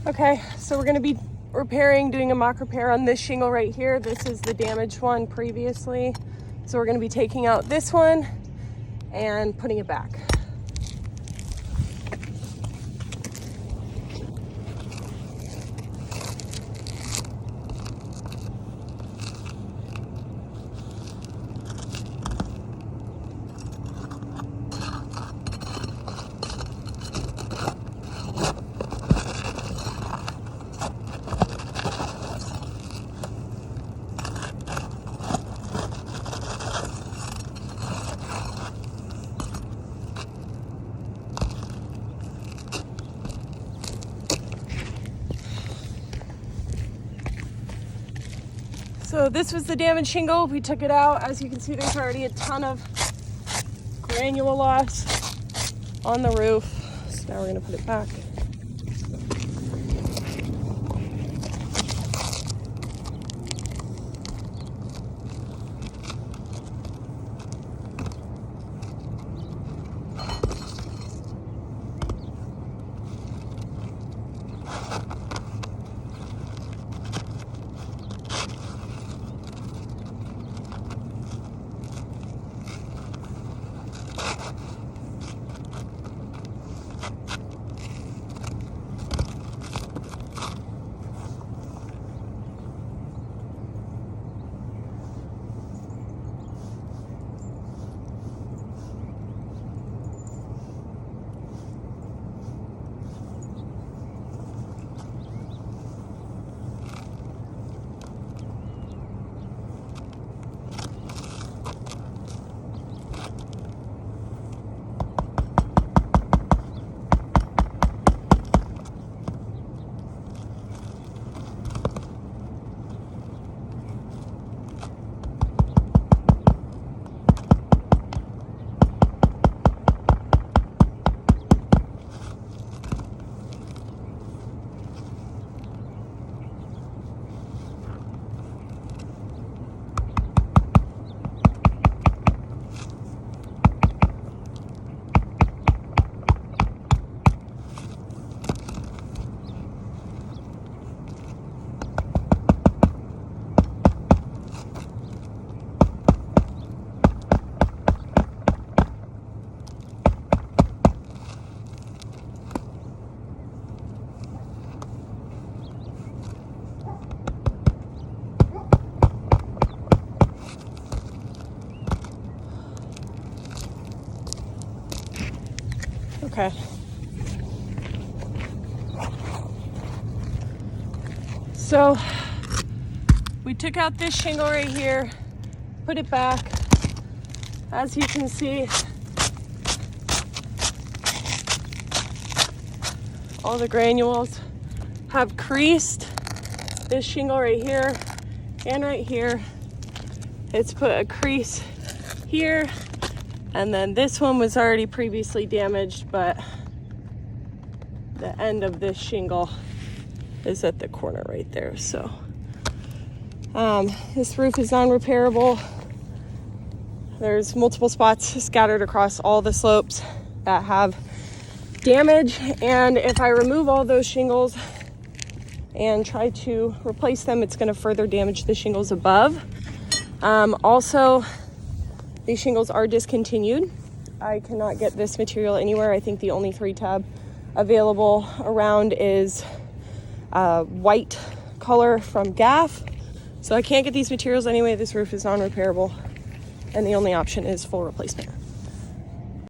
Okay, so we're gonna be doing a mock repair on this shingle right here. This is the damaged one previously. So we're gonna be taking out this one and putting it back. So this was the damaged shingle. We took it out. As you can see, there's already a ton of granule loss on the roof. So now we're gonna put it back. Okay. So we took out this shingle right here, put it back. As you can see, all the granules have creased. This shingle right here and right here, it's put a crease here. And then this one was already previously damaged, but the end of this shingle is at the corner right there. So this roof is non-repairable. There's multiple spots scattered across all the slopes that have damage. And if I remove all those shingles and try to replace them, it's gonna further damage the shingles above. Also, these shingles are discontinued. I cannot get this material anywhere. I think the only 3-tab available around is white color from GAF. So I can't get these materials anyway. This roof is non-repairable, and the only option is full replacement.